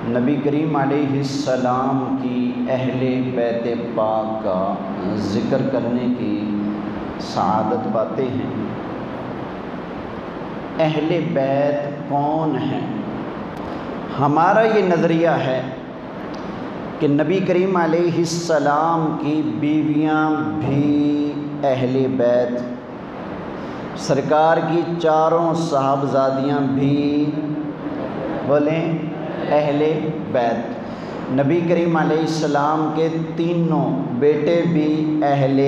نبی کریم علیہ السلام کی اہل بیت پاک کا ذکر کرنے کی سعادت پاتے ہیں۔ اہل بیت کون ہیں؟ ہمارا یہ نظریہ ہے کہ نبی کریم علیہ السلام کی بیویاں بھی اہل بیت، سرکار کی چاروں صاحبزادیاں بھی بولیں اہل بیت، نبی کریم علیہ السلام کے تینوں بیٹے بھی اہل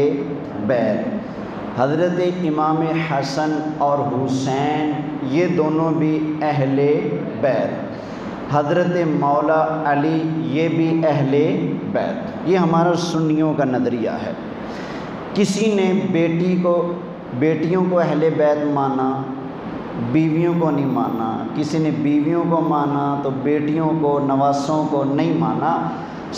بیت، حضرت امام حسن اور حسین یہ دونوں بھی اہل بیت، حضرت مولا علی یہ بھی اہل بیت۔ یہ ہمارا سنیوں کا نظریہ ہے۔ کسی نے بیٹیوں کو اہل بیت مانا، بیویوں کو نہیں مانا، کسی نے بیویوں کو مانا تو بیٹیوں کو نواسوں کو نہیں مانا۔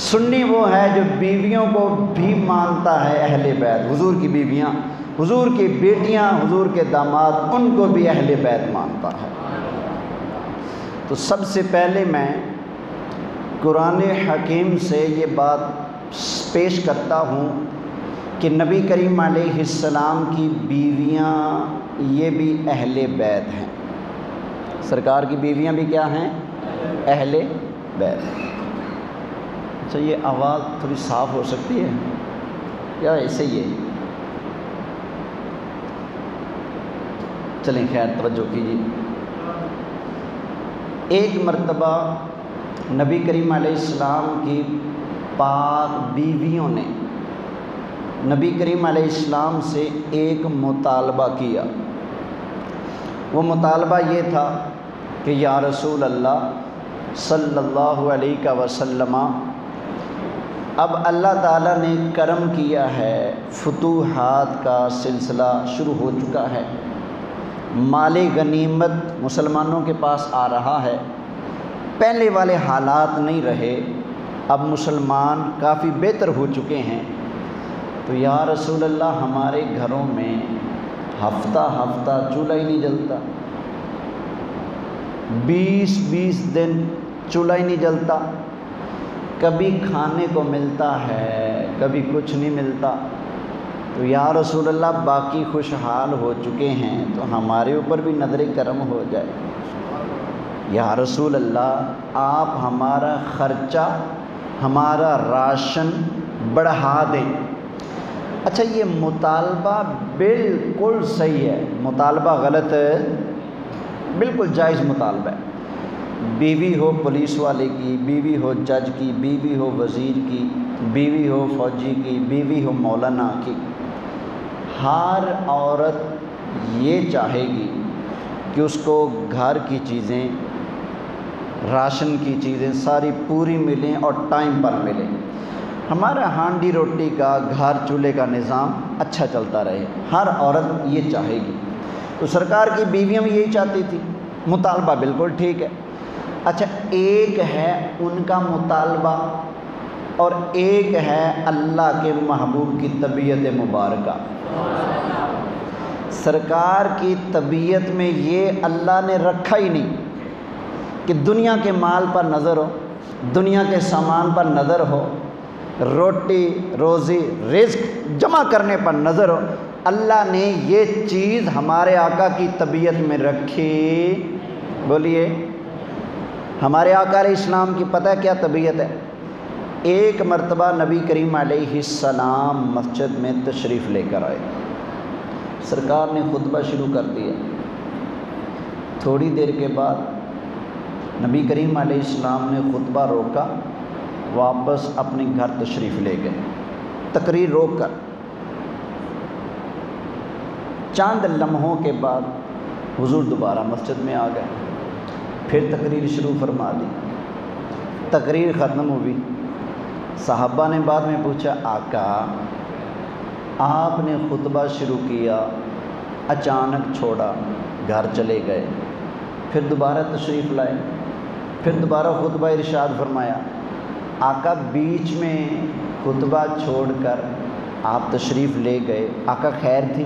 سنی وہ ہے جو بیویوں کو بھی مانتا ہے اہل بیت، حضور کی بیویاں، حضور کی بیٹیاں، حضور کے داماد، ان کو بھی اہل بیت مانتا ہے۔ تو سب سے پہلے میں قرآن حکیم سے یہ بات پیش کرتا ہوں کہ نبی کریم علیہ السلام کی بیویاں یہ بھی اہل بیت ہیں، سرکار کی بیویاں بھی کیا ہیں؟ اہل بیت۔ اچھا یہ آواز تھوڑی صاف ہو سکتی ہے یا ایسے ہی ہے؟ چلیں خیر توجہ کیجیے۔ ایک مرتبہ نبی کریم علیہ السلام کی پاک بیویوں نے نبی کریم علیہ السلام سے ایک مطالبہ کیا۔ وہ مطالبہ یہ تھا کہ یا رسول اللہ صلی اللہ علیہ وسلم، اب اللہ تعالیٰ نے کرم کیا ہے، فتوحات کا سلسلہ شروع ہو چکا ہے، مال غنیمت مسلمانوں کے پاس آ رہا ہے، پہلے والے حالات نہیں رہے، اب مسلمان کافی بہتر ہو چکے ہیں، تو یا رسول اللہ ہمارے گھروں میں ہفتہ ہفتہ چولہا ہی نہیں جلتا، 20 دن چولہا ہی نہیں جلتا، کبھی کھانے کو ملتا ہے کبھی کچھ نہیں ملتا، تو یا رسول اللہ باقی خوشحال ہو چکے ہیں تو ہمارے اوپر بھی نظر کرم ہو جائے، یا رسول اللہ آپ ہمارا خرچہ، ہمارا راشن بڑھا دیں۔ اچھا یہ مطالبہ بالکل صحیح ہے، مطالبہ غلط ہے، بالکل جائز مطالبہ ہے۔ بیوی ہو پولیس والے کی، بیوی ہو جج کی، بیوی ہو وزیر کی، بیوی ہو فوجی کی، بیوی ہو مولانا کی، ہر عورت یہ چاہے گی کہ اس کو گھر کی چیزیں، راشن کی چیزیں ساری پوری ملیں اور ٹائم پر ملیں۔ ہمارا ہانڈی روٹی کا، گھر چولہے کا نظام اچھا چلتا رہے، ہر عورت یہ چاہے گی، تو سرکار کی بیویاں بھی یہی چاہتی تھی، مطالبہ بالکل ٹھیک ہے۔ اچھا ایک ہے ان کا مطالبہ اور ایک ہے اللہ کے محبوب کی طبیعت مبارکہ۔ سرکار کی طبیعت میں یہ اللہ نے رکھا ہی نہیں کہ دنیا کے مال پر نظر ہو، دنیا کے سامان پر نظر ہو، روٹی روزی رزق جمع کرنے پر نظر ہو، اللہ نے یہ چیز ہمارے آقا کی طبیعت میں رکھی۔ بولیے ہمارے آقا علیہ السلام کی پتہ کیا طبیعت ہے؟ ایک مرتبہ نبی کریم علیہ السلام مسجد میں تشریف لے کر آئے، سرکار نے خطبہ شروع کر دیا، تھوڑی دیر کے بعد نبی کریم علیہ السلام نے خطبہ روکا، واپس اپنے گھر تشریف لے گئے، تقریر روک کر۔ چند لمحوں کے بعد حضور دوبارہ مسجد میں آ گئے، پھر تقریر شروع فرما دی، تقریر ختم ہوئی، صحابہ نے بعد میں پوچھا آقا آپ نے خطبہ شروع کیا، اچانک چھوڑا، گھر چلے گئے، پھر دوبارہ تشریف لائے، پھر دوبارہ خطبہ ارشاد فرمایا، آقا بیچ میں خطبہ چھوڑ کر آپ تشریف لے گئے، آقا خیر تھی؟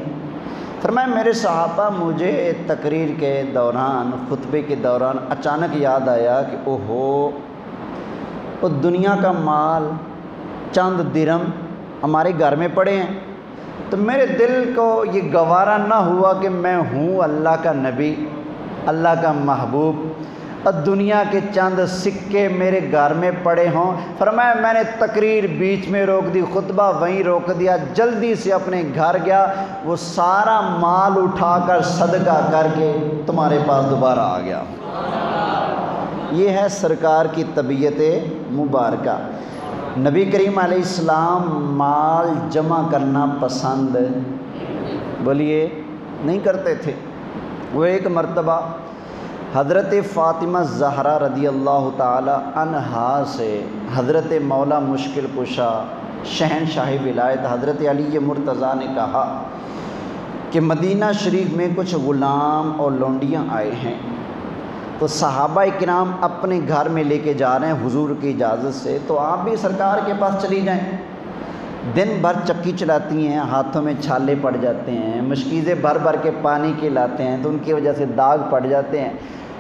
فرمایا میرے صحابہ مجھے تقریر کے دوران، خطبے کے دوران اچانک یاد آیا کہ اوہو وہ دنیا کا مال چند درہم ہمارے گھر میں پڑے ہیں، تو میرے دل کو یہ گوارا نہ ہوا کہ میں ہوں اللہ کا نبی، اللہ کا محبوب، اور دنیا کے چند سکے میرے گھر میں پڑے ہوں۔ فرمایا میں نے تقریر بیچ میں روک دی، خطبہ وہیں روک دیا، جلدی سے اپنے گھر گیا، وہ سارا مال اٹھا کر صدقہ کر کے تمہارے پاس دوبارہ آ گیا۔ یہ ہے سرکار کی طبیعت مبارکہ۔ نبی کریم علیہ السلام مال جمع کرنا پسند بولیے نہیں کرتے تھے۔ وہ ایک مرتبہ حضرت فاطمہ زہرا رضی اللہ تعالی عنہا سے حضرت مولا مشکل کشا شہنشاہ ولایت حضرت علی مرتضیٰ نے کہا کہ مدینہ شریف میں کچھ غلام اور لونڈیاں آئے ہیں، تو صحابہ کرام اپنے گھر میں لے کے جا رہے ہیں حضور کی اجازت سے، تو آپ بھی سرکار کے پاس چلی جائیں۔ دن بھر چکی چلاتی ہیں، ہاتھوں میں چھالے پڑ جاتے ہیں، مشکیزیں بھر بھر کے پانی کے لاتے ہیں، تو ان کی وجہ سے داغ پڑ جاتے ہیں،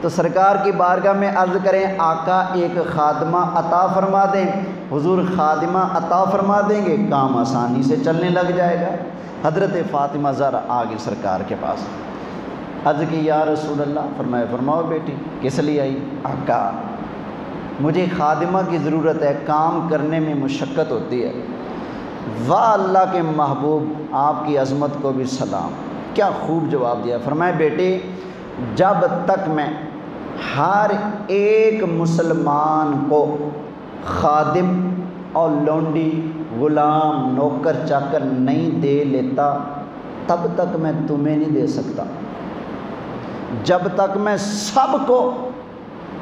تو سرکار کی بارگاہ میں عرض کریں آقا ایک خادمہ عطا فرما دیں۔ حضور خادمہ عطا فرما دیں گے، کام آسانی سے چلنے لگ جائے گا۔ حضرت فاطمہ زہرا آگے سرکار کے پاس عرض کی یا رسول اللہ، فرمایا فرماؤ بیٹی کس لیے آئی؟ آقا مجھے خادمہ کی ضرورت ہے، کام کرنے میں مشقت ہوتی ہے۔ واہ اللہ کے محبوب آپ کی عظمت کو بھی سلام، کیا خوب جواب دیا۔ فرمایا بیٹی جب تک میں ہر ایک مسلمان کو خادم اور لونڈی غلام نوکر چاکر نہیں دے لیتا تب تک میں تمہیں نہیں دے سکتا۔ جب تک میں سب کو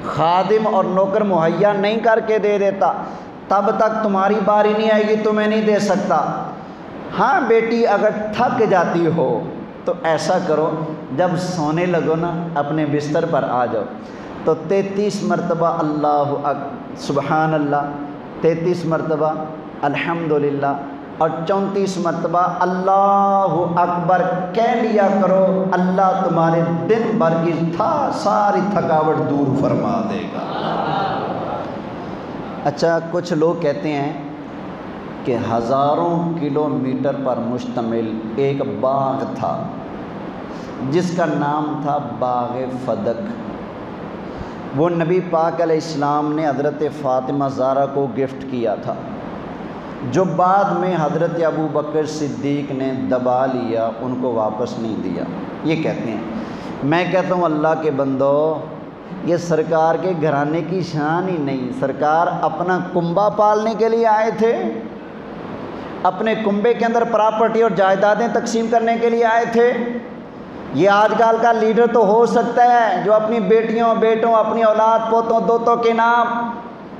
خادم اور نوکر مہیا نہیں کر کے دے دیتا تب تک تمہاری باری نہیں آئے گی، تمہیں نہیں دے سکتا۔ ہاں بیٹی اگر تھک جاتی ہو تو ایسا کرو جب سونے لگو نا اپنے بستر پر آ جاؤ، تو 33 مرتبہ سبحان اللہ، 33 مرتبہ الحمدللہ اور 34 مرتبہ اللہ اکبر کہہ لیا کرو، اللہ تمہارے دن بھر کی ساری تھکاوٹ دور فرما دے گا۔ اچھا کچھ لوگ کہتے ہیں کہ ہزاروں کلومیٹر پر مشتمل ایک باغ تھا جس کا نام تھا باغ فدق، وہ نبی پاک علیہ السلام نے حضرت فاطمہ زہرا کو گفٹ کیا تھا، جو بعد میں حضرت ابو بکر صدیق نے دبا لیا، ان کو واپس نہیں دیا۔ یہ کہتے ہیں، میں کہتا ہوں اللہ کے بندو یہ سرکار کے گھرانے کی شان ہی نہیں، سرکار اپنا کنبہ پالنے کے لیے آئے تھے، اپنے کنبے کے اندر پراپرٹی اور جائیدادیں تقسیم کرنے کے لیے آئے تھے۔ یہ آج کل کا لیڈر تو ہو سکتا ہے جو اپنی بیٹیوں بیٹوں اپنی اولاد پوتوں دوتوں کے نام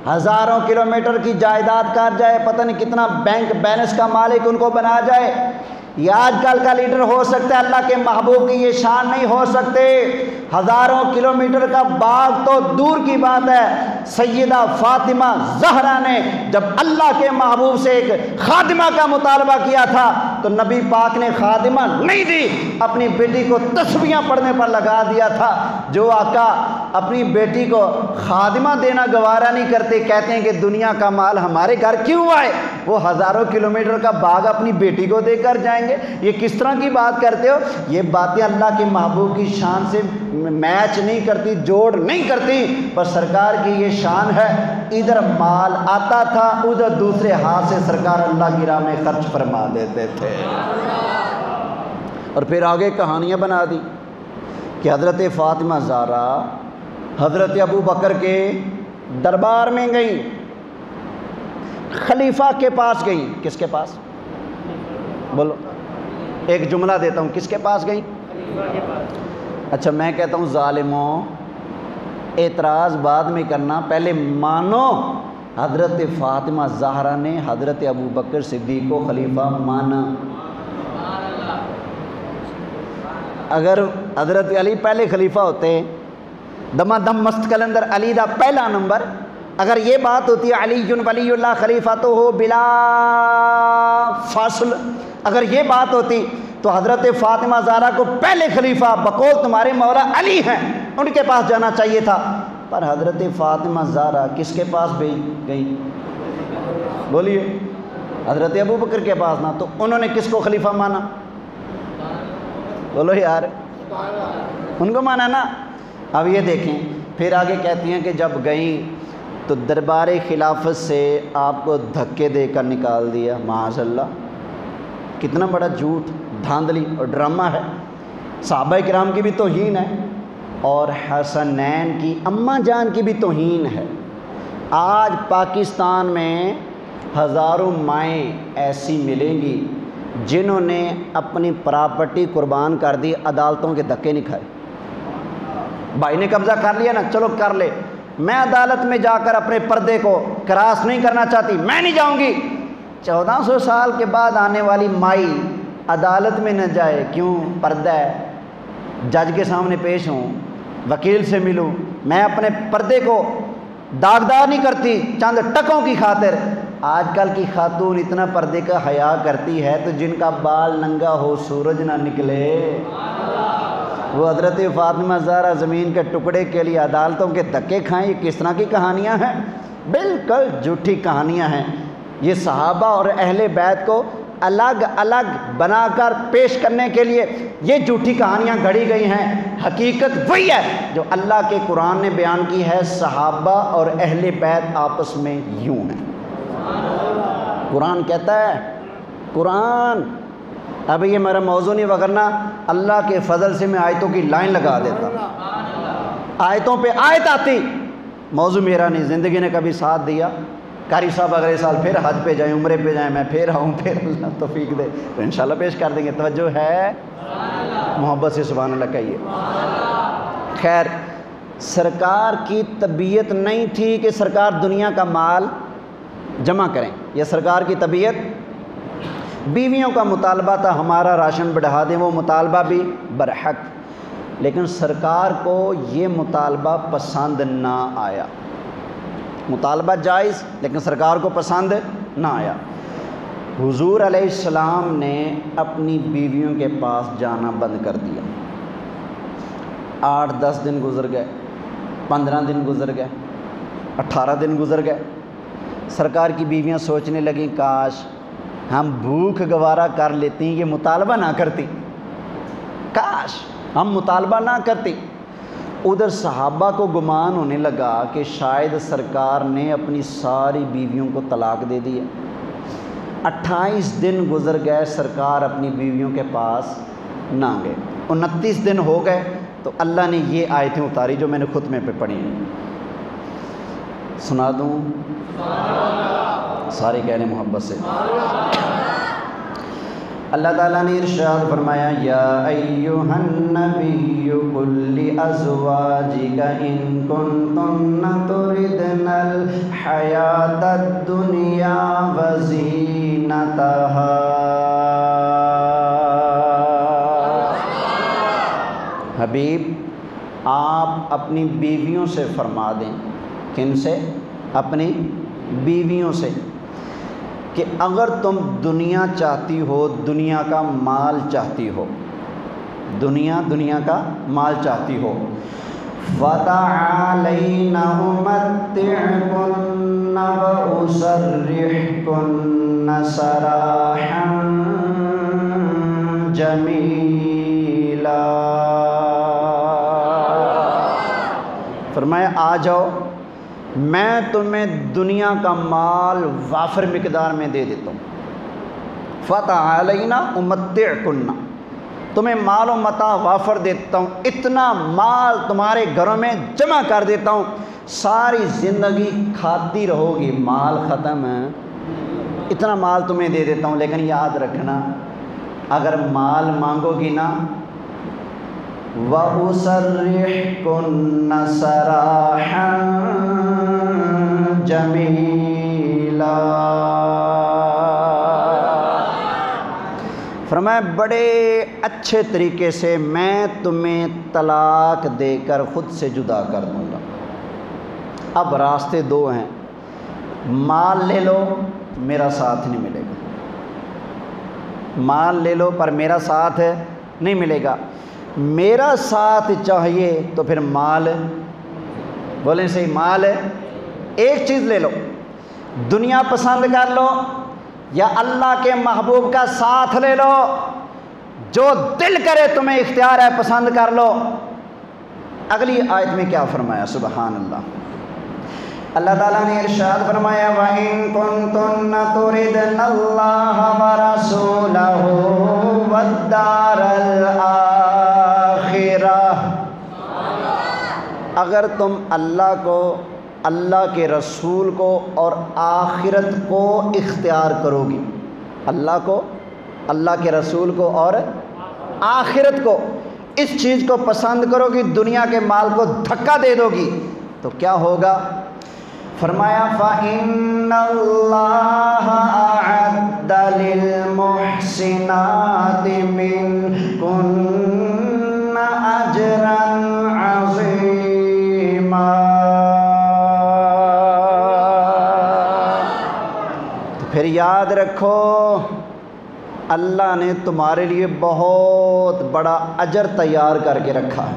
ہزاروں کلومیٹر کی جائیداد کر جائے، پتہ نہیں کتنا بینک بیلنس کا مالک ان کو بنا جائے۔ یہ آج کل کا لیڈر ہو سکتا ہے، اللہ کے محبوب کی یہ شان نہیں ہو سکتے۔ ہزاروں کلومیٹر کا باغ تو دور کی بات ہے، سیدہ فاطمہ زہرا نے جب اللہ کے محبوب سے ایک خادمہ کا مطالبہ کیا تھا تو نبی پاک نے خادمہ نہیں دی، اپنی بیٹی کو تسبیحاں پڑھنے پر لگا دیا تھا۔ جو آقا اپنی بیٹی کو خادمہ دینا گوارا نہیں کرتے، کہتے ہیں کہ دنیا کا مال ہمارے گھر کیوں آئے، وہ ہزاروں کلومیٹر کا باغ اپنی بیٹی کو دے کر جائیں گے، یہ کس طرح کی بات کرتے ہو؟ یہ باتیں اللہ کے محبوب کی شان سے میچ نہیں کرتی، جوڑ نہیں کرتی، پر سرکار کی یہ شان ہے، ادھر مال آتا تھا ادھر دوسرے ہاتھ سے سرکار اللہ کی راہ میں خرچ فرما دیتے تھے۔ اور پھر آگے کہانیاں بنا دی کہ حضرت فاطمہ زہرا حضرت ابو بکر کے دربار میں گئیں، خلیفہ کے پاس گئیں۔ کس کے پاس؟ بولو، ایک جملہ دیتا ہوں، کس کے پاس گئیں؟ خلیفہ کے پاس۔ اچھا میں کہتا ہوں ظالموں، اعتراض بعد میں کرنا، پہلے مانو حضرت فاطمہ زہرا نے حضرت ابو بکر صدیق کو خلیفہ مانا۔ اگر حضرت علی پہلے خلیفہ ہوتے، دما دم مست کلندر علی دا پہلا نمبر، اگر یہ بات ہوتی ہے علی ولی اللہ خلیفہ تو ہو بلا فاصل، اگر یہ بات ہوتی تو حضرت فاطمہ زہرا کو پہلے خلیفہ بقول تمہارے مولا علی ہیں ان کے پاس جانا چاہیے تھا، پر حضرت فاطمہ زہرا کس کے پاس بھیج گئی؟ بولیے، حضرت ابو بکر کے پاس نا، تو انہوں نے کس کو خلیفہ مانا؟ بولو یار، ان کو مانا نا۔ اب یہ دیکھیں پھر آگے کہتی ہیں کہ جب گئیں تو دربار خلافت سے آپ کو دھکے دے کر نکال دیا۔ معاذ اللہ، کتنا بڑا جھوٹ، دھاندلی اور ڈرامہ ہے۔ صحابہ کرام کی بھی توہین ہے اور حسنین کی اماں جان کی بھی توہین ہے۔ آج پاکستان میں ہزاروں مائیں ایسی ملیں گی جنہوں نے اپنی پراپرٹی قربان کر دی، عدالتوں کے دھکے نہیں کھائے۔ بھائی نے قبضہ کر لیا نا، چلو کر لے، میں عدالت میں جا کر اپنے پردے کو کراس نہیں کرنا چاہتی، میں نہیں جاؤں گی۔ 1400 سال کے بعد آنے والی مائی عدالت میں نہ جائے، کیوں؟ پردہ ہے، جج کے سامنے پیش ہوں، وکیل سے ملوں، میں اپنے پردے کو داغدار نہیں کرتی چند ٹکوں کی خاطر۔ آج کل کی خاتون اتنا پردے کا حیا کرتی ہے تو جن کا بال ننگا ہو سورج نہ نکلے۔ وہ حضرت فاطمہ زہرا زمین کے ٹکڑے کے لیے عدالتوں کے دھکے کھائیں، یہ کس طرح کی کہانیاں ہیں؟ بالکل جھوٹی کہانیاں ہیں۔ یہ صحابہ اور اہل بیت کو الگ الگ بنا کر پیش کرنے کے لیے یہ جھوٹی کہانیاں گھڑی گئی ہیں۔ حقیقت وہی ہے جو اللہ کے قرآن نے بیان کی ہے، صحابہ اور اہل بیت آپس میں یوں ہیں۔ قرآن کہتا ہے، قرآن، اب یہ میرا موضوع نہیں، وگرنہ اللہ کے فضل سے میں آیتوں کی لائن لگا دیتا، آیتوں پہ آیت آتی، موضوع میرا نہیں، زندگی نے کبھی ساتھ دیا۔ قاری صاحب اگلے سال پھر حج پہ جائیں، عمرے پہ جائیں، میں پھر آؤں، پھر اللہ توفیق دے تو انشاءاللہ پیش کر دیں گے۔ توجہ ہے؟ محبت سے سبحان اللہ کہیے۔ خیر، سرکار کی طبیعت نہیں تھی کہ سرکار دنیا کا مال جمع کریں، یہ سرکار کی طبیعت، بیویوں کا مطالبہ تھا ہمارا راشن بڑھا دیں، وہ مطالبہ بھی برحق، لیکن سرکار کو یہ مطالبہ پسند نہ آیا۔ مطالبہ جائز لیکن سرکار کو پسند نہ آیا۔ حضور علیہ السلام نے اپنی بیویوں کے پاس جانا بند کر دیا۔ 8-10 دن گزر گئے، 15 دن گزر گئے، 18 دن گزر گئے۔ سرکار کی بیویاں سوچنے لگیں کاش ہم بھوک گوارا کر لیتی، یہ مطالبہ نہ کرتی، کاش ہم مطالبہ نہ کرتی۔ ادھر صحابہ کو گمان ہونے لگا کہ شاید سرکار نے اپنی ساری بیویوں کو طلاق دے دی ہے۔ 28 دن گزر گئے، سرکار اپنی بیویوں کے پاس نہ گئے۔ 29 دن ہو گئے تو اللہ نے یہ آیتیں اتاری جو میں نے خطبے پہ پڑھی ہیں، سنا دوں؟ سارے کہہ لیں محبت سے۔ اللہ تعالیٰ نے ارشاد فرمایا، یا ایھا النبی قل لازواجک ان کنتن تردن الحیاۃ الدنیا وزینتہا۔ حبیب، آپ اپنی بیویوں سے فرما دیں، کن سے؟ اپنی بیویوں سے، کہ اگر تم دنیا چاہتی ہو، دنیا کا مال چاہتی ہو، دنیا کا مال چاہتی ہو، فَتَعَالَيْنَ أُمَتِّعْكُنَّ وَأُسَرِّحْكُنَّ سَرَاحًا جَمِيلًا۔ فرمایا آ جاؤ، میں تمہیں دنیا کا مال وافر مقدار میں دے دیتا ہوں۔ فَتَعَالَيْنَ أُمَتِّعْكُنَّ، تمہیں مال و متاع وافر دیتا ہوں، اتنا مال تمہارے گھروں میں جمع کر دیتا ہوں، ساری زندگی کھاتی رہو گی، مال ختم ہے، اتنا مال تمہیں دے دیتا ہوں، لیکن یاد رکھنا اگر مال مانگو گی نا، وَأُسَرِّحْكُنَّ سَرَاحًا جَمِيلًا۔ فرمایا بڑے اچھے طریقے سے میں تمہیں طلاق دے کر خود سے جدا کر دوں گا۔ اب راستے دو ہیں، مال لے لو میرا ساتھ نہیں ملے گا، مال لے لو پر میرا ساتھ نہیں ملے گا، میرا ساتھ چاہیے تو پھر مال بولیں صحیح، مال ہے، ایک چیز لے لو، دنیا پسند کر لو یا اللہ کے محبوب کا ساتھ لے لو، جو دل کرے تمہیں اختیار ہے پسند کر لو۔ اگلی آیت میں کیا فرمایا؟ سبحان اللہ، اللہ تعالیٰ نے ارشاد فرمایا وَإِن كُنتُنَّ تُرِدْنَ اللَّهَ وَرَسُولَهُ وَالدَّارَ الْآخِرَةَ، اگر تم اللہ کو، اللہ کے رسول کو اور آخرت کو اختیار کرو گی، اللہ کو، اللہ کے رسول کو اور آخرت کو، اس چیز کو پسند کرو گی، دنیا کے مال کو دھکا دے دو گی، تو کیا ہوگا؟ فرمایا فَإِنَّ اللَّهَ أَعَدَّ لِلْمُحْسِنَاتِ مِنكُنَّ أَجْرًا عَظِيمًا۔ تو پھر یاد رکھو اللہ نے تمہارے لیے بہت بڑا اجر تیار کر کے رکھا ہے،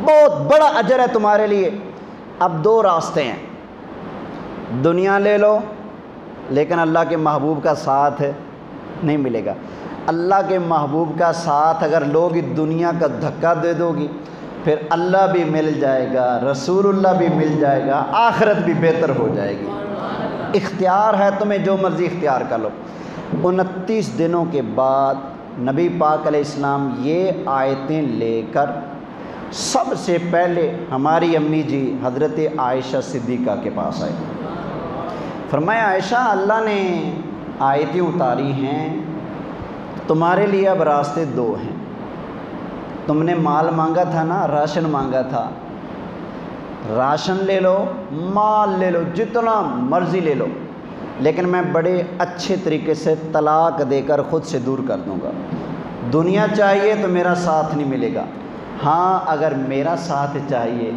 بہت بڑا اجر ہے تمہارے لیے۔ اب دو راستے ہیں، دنیا لے لو لیکن اللہ کے محبوب کا ساتھ نہیں ملے گا، اللہ کے محبوب کا ساتھ اگر لوگ دنیا کا دھکا دے دو گی پھر اللہ بھی مل جائے گا، رسول اللہ بھی مل جائے گا، آخرت بھی بہتر ہو جائے گی۔ اختیار ہے تمہیں، جو مرضی اختیار کر لو۔ 29 دنوں کے بعد نبی پاک علیہ السلام یہ آیتیں لے کر سب سے پہلے ہماری امی جی حضرت عائشہ صدیقہ کے پاس آئے، فرمایا عائشہ اللہ نے آیتیں اتاری ہیں، تمہارے لیے اب راستے دو ہیں، تم نے مال مانگا تھا نا، راشن مانگا تھا، راشن لے لو، مال لے لو، جتنا مرضی لے لو، لیکن میں بڑے اچھے طریقے سے طلاق دے کر خود سے دور کر دوں گا۔ دنیا چاہیے تو میرا ساتھ نہیں ملے گا، ہاں اگر میرا ساتھ چاہیے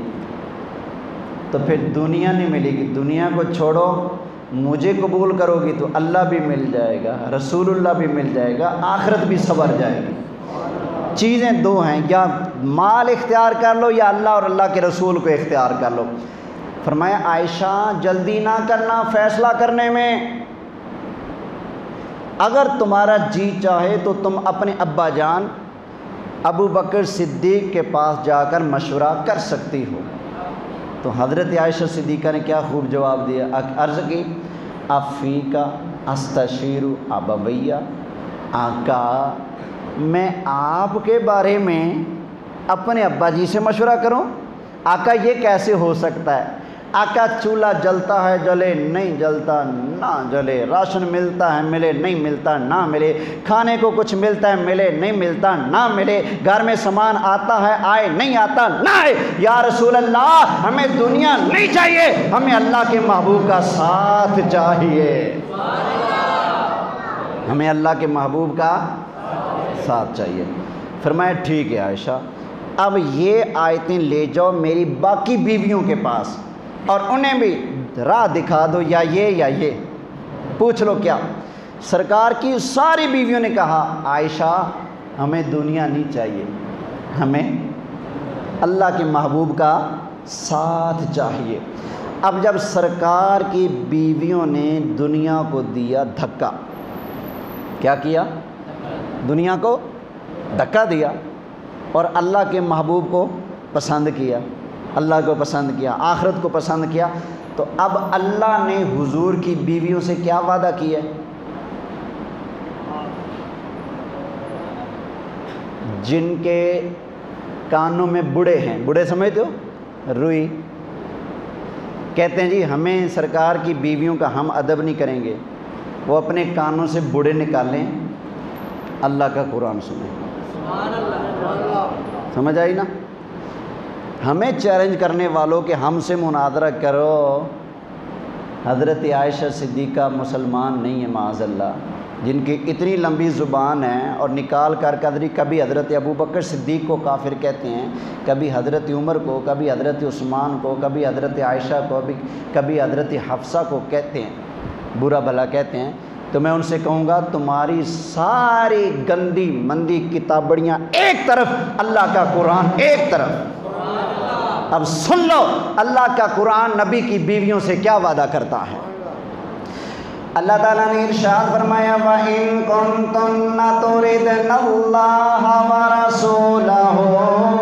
تو پھر دنیا نہیں ملے گی، دنیا کو چھوڑو، مجھے قبول کرو گی تو اللہ بھی مل جائے گا، رسول اللہ بھی مل جائے گا، آخرت بھی سنور جائے گی۔ چیزیں دو ہیں، یا مال اختیار کر لو یا اللہ اور اللہ کے رسول کو اختیار کر لو۔ فرمایا عائشہ جلدی نہ کرنا فیصلہ کرنے میں، اگر تمہارا جی چاہے تو تم اپنے ابا جان ابو بکر صدیق کے پاس جا کر مشورہ کر سکتی ہو۔ تو حضرت عائشہ صدیقہ نے کیا خوب جواب دیا، عرض کی افیکا استشیر ابویہ، آقا میں آپ کے بارے میں اپنے ابا جی سے مشورہ کروں؟ آقا یہ کیسے ہو سکتا ہے؟ آقا چولہا جلتا ہے جلے، نہیں جلتا نہ جلے، راشن ملتا ہے ملے، نہیں ملتا نہ ملے، کھانے کو کچھ ملتا ہے ملے، نہیں ملتا نہ ملے، گھر میں سامان آتا ہے آئے، نہیں آتا نہ آئے، یا رسول اللہ ہمیں دنیا نہیں چاہیے، ہمیں اللہ کے محبوب کا ساتھ چاہیے، ہمیں اللہ کے محبوب کا ساتھ چاہیے۔ فرمایا ٹھیک ہے عائشہ، اب یہ آیتیں لے جاؤ میری باقی بیویوں کے پاس اور انہیں بھی راہ دکھا دو، یا یہ پوچھ لو کیا۔ سرکار کی ساری بیویوں نے کہا عائشہ ہمیں دنیا نہیں چاہیے، ہمیں اللہ کے محبوب کا ساتھ چاہیے۔ اب جب سرکار کی بیویوں نے دنیا کو دیا دھکا، کیا کیا؟ دنیا کو دھکا دیا اور اللہ کے محبوب کو پسند کیا، اللہ کو پسند کیا، آخرت کو پسند کیا، تو اب اللہ نے حضور کی بیویوں سے کیا وعدہ کیا ہے؟ جن کے کانوں میں بڑے ہیں، بڑے سمجھتے ہو، روئی، کہتے ہیں جی ہمیں سرکار کی بیویوں کا ہم ادب نہیں کریں گے، وہ اپنے کانوں سے بڑے نکالیں، اللہ کا قرآن سنیں۔ سمجھ آئی نا؟ ہمیں چیلنج کرنے والوں کہ ہم سے مناظرہ کرو، حضرت عائشہ صدیقہ مسلمان نہیں ہے معاذ اللہ، جن کی اتنی لمبی زبان ہے اور نکال کر قدری کبھی حضرت ابو بکر صدیق کو کافر کہتے ہیں، کبھی حضرت عمر کو، کبھی حضرت عثمان کو، کبھی حضرت عائشہ کو، کبھی حضرت حفصہ کو کہتے ہیں، برا بھلا کہتے ہیں، تو میں ان سے کہوں گا تمہاری ساری گندی مندی کتابڑیاں ایک طرف، اللہ کا قرآن ایک طرف۔ اب سن لو اللہ کا قرآن نبی کی بیویوں سے کیا وعدہ کرتا ہے۔ اللہ تعالیٰ نے ارشاد فرمایا وَإِن كُنتُنَّ تُرِدْنَ اللَّهَ وَرَسُولَهُ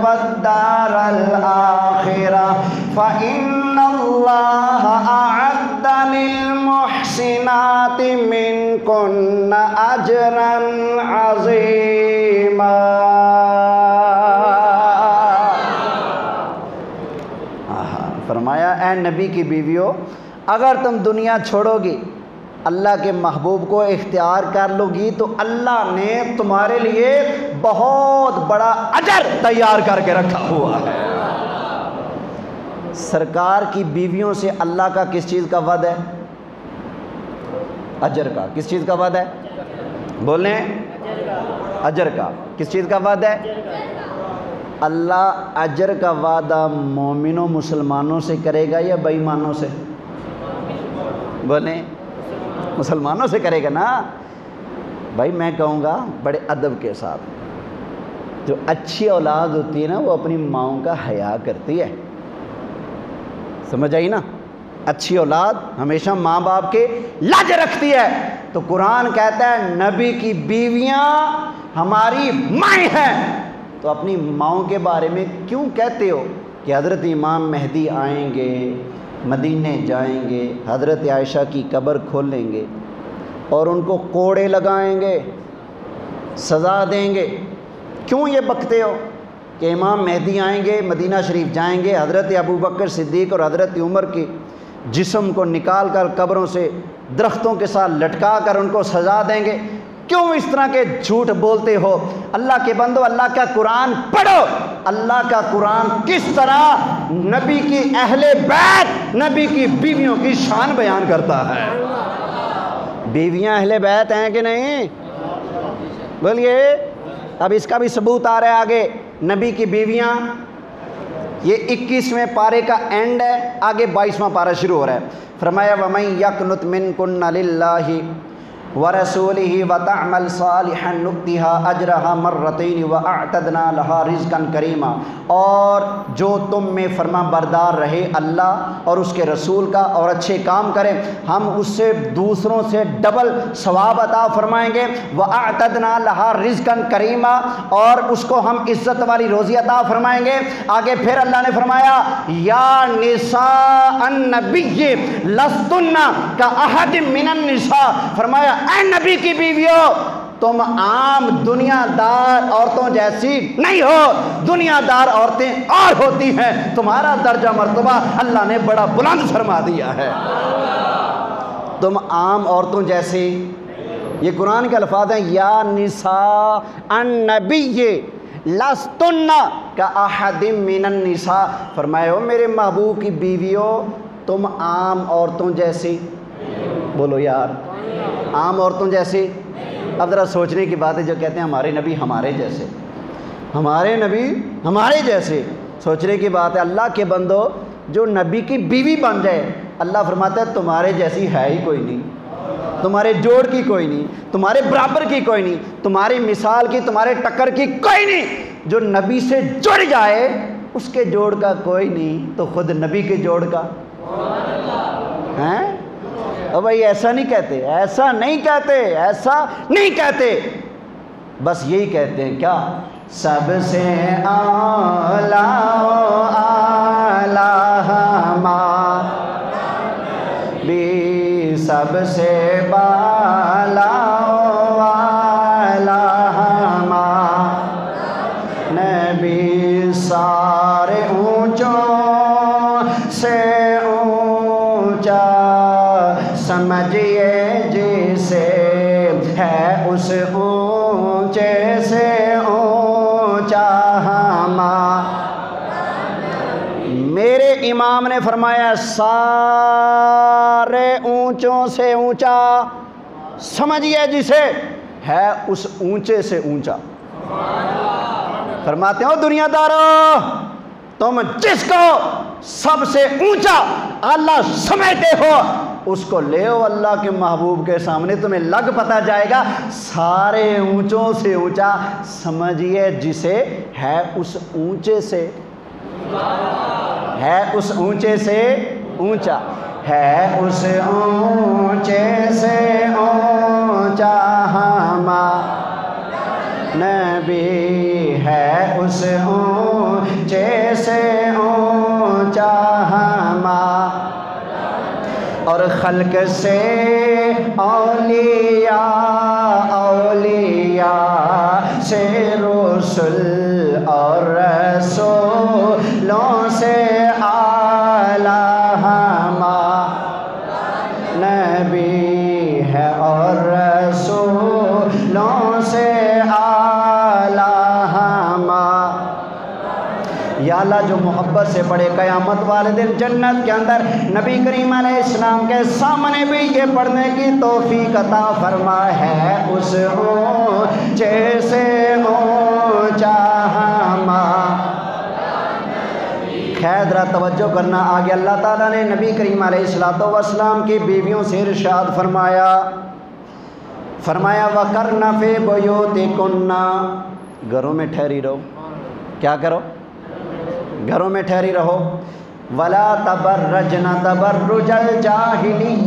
وَالدَّارَ الْآخِرَةَ فَإِنَّ اللَّهَ أَعَدَّ لِلْمُحْسِنَاتِ مِنكُنَّ أَجْرًا عَظِيمًا۔ فرمایا اے نبی کی بیویوں، اگر تم دنیا چھوڑو گی، اللہ کے محبوب کو اختیار کر لو گی، تو اللہ نے تمہارے لیے بہت بڑا اجر تیار کر کے رکھا ہوا ہے۔ سرکار کی بیویوں سے اللہ کا کس چیز کا وعدہ ہے؟ اجر کا۔ کس چیز کا وعدہ ہے؟ بولیں، اجر کا۔ کس چیز کا وعدہ ہے؟ اللہ اجر کا وعدہ مومنوں مسلمانوں سے کرے گا یا بے ایمانوں سے؟ بولیں، مسلمانوں سے کرے گا نا۔ بھائی میں کہوں گا بڑے ادب کے ساتھ، جو اچھی اولاد ہوتی ہے نا وہ اپنی ماؤں کا حیا کرتی ہے، سمجھ آئی نا؟ اچھی اولاد ہمیشہ ماں باپ کے لاج رکھتی ہے۔ تو قرآن کہتا ہے نبی کی بیویاں ہماری مائیں ہیں، تو اپنی ماؤں کے بارے میں کیوں کہتے ہو کہ حضرت امام مہدی آئیں گے، مدینے جائیں گے، حضرت عائشہ کی قبر کھولیں گے اور ان کو کوڑے لگائیں گے، سزا دیں گے؟ کیوں یہ بکتے ہو کہ امام مہدی آئیں گے، مدینہ شریف جائیں گے، حضرت ابوبکر صدیق اور حضرت عمر کی جسم کو نکال کر قبروں سے درختوں کے ساتھ لٹکا کر ان کو سزا دیں گے؟ کیوں اس طرح کے جھوٹ بولتے ہو؟ اللہ کے بندو، اللہ کا قرآن پڑھو۔ اللہ کا قرآن کس طرح نبی کی اہل بیت، نبی کی بیویوں کی شان بیان کرتا ہے۔ بیویاں اہل بیت ہیں کہ نہیں؟ بولیے۔ اب اس کا بھی ثبوت آ رہا ہے آگے۔ نبی کی بیویاں، یہ 21ویں پارے کا اینڈ ہے، آگے 22واں پارہ شروع ہو رہا ہے۔ فرمایا وَمَن يَقْنُتْ مِنكُنَّ لِلَّهِ وَرَسُولِهِ وَتَعْمَلْ صَالِحًا نُؤْتِهَا أَجْرَهَا مَرَّتَيْنِ وَأَعْتَدْنَا لَهَا رِزْقًا كَرِيمًا۔ اور جو تم میں فرما بردار رہے اللہ اور اس کے رسول کا اور اچھے کام کرے، ہم اس سے دوسروں سے ڈبل ثواب عطا فرمائیں گے۔ وَأَعْتَدْنَا لَهَا رِزْقًا كَرِيمًا، اور اس کو ہم عزت والی روزی عطا فرمائیں گے۔ آگے پھر اللہ نے فرمایا یا نساء النبی لستن کأحد من النساء، فرمایا اے نبی کی بیویوں تم عام دنیا دار عورتوں جیسی نہیں ہو، دنیا دار عورتیں اور ہوتی ہیں، تمہارا درجہ مرتبہ اللہ نے بڑا بلند فرما دیا ہے، تم عام عورتوں جیسی۔ یہ قرآن کے الفاظ ہیں یا نساء النبی لستن کأحد من النساء، فرمایا ہو میرے محبوب کی بیویوں تم عام عورتوں جیسی۔ بولو یار، عام عورتوں جیسی۔ اب ذرا سوچنے کی بات ہے جو کہتے ہیں ہمارے نبی ہمارے جیسے، ہمارے نبی ہمارے جیسے، سوچنے کی بات ہے۔ اللہ کے بندو، جو نبی کی بیوی بن جائے، اللہ فرماتا ہے تمہارے جیسی ہے ہی کوئی نہیں، تمہارے جوڑ کی کوئی نہیں، تمہارے برابر کی کوئی نہیں، تمہاری مثال کی، تمہارے ٹکر کی کوئی نہیں۔ جو نبی سے جڑ جائے اس کے جوڑ کا کوئی نہیں، تو خود نبی کے جوڑ کا ہیں؟ اور بھائی ایسا نہیں کہتے، ایسا نہیں کہتے، ایسا نہیں کہتے، بس یہی کہتے ہیں کیا؟ سب سے اعلیٰ ہماری، سب سے بالا والا ہمارا نبی، سارے اونچوں سے اونچا سمجھئے جسے، ہے اس اونچے سے اونچا ہمارا۔ میرے امام نے فرمایا سارے اونچوں سے اونچا سمجھئے جسے، ہے اس اونچے سے اونچا۔ فرماتے ہو دنیا دارو، تم جس کو سب سے اونچا اللہ سمجھتے ہو اس کو لے ہو اللہ کے محبوب کے سامنے، تمہیں لگ پتہ جائے گا سارے اونچوں سے اونچا سمجھئے جسے، ہے اس اونچے سے ہے اس اونچے سے اونچا، ہے اس اونچے سے اونچا ہمارا نبی، ہے اس اونچے سے اونچا ہمارا، اور خلق سے اولیاء، اولیاء سے رسل، اور رسولوں سے اعلیٰ ہمارا نبی ہے، اور رسولوں سے اعلیٰ ہمارا۔ یا اللہ جو محبت سے پڑھے قیامت والے دن جنت کے اندر نبی کریم علیہ السلام کے سامنے بھی یہ پڑھنے کی توفیق عطا فرما، ہے اس اونچے سے اونچا ہمارا۔ خیر ذرا توجہ کرنا، آگے اللہ تعالیٰ نے نبی کریم علیہ السلام کی بیویوں سے ارشاد فرمایا، وَقَرْنَ فِي بُيُوتِكُنَّ، گھروں میں ٹھہری رہو، کیا کرو؟ گھروں میں ٹھہری رہو، وَلَا تَبَرَّجْنَ تَبَرُّجَ الْجَاهِلِيَّةِ،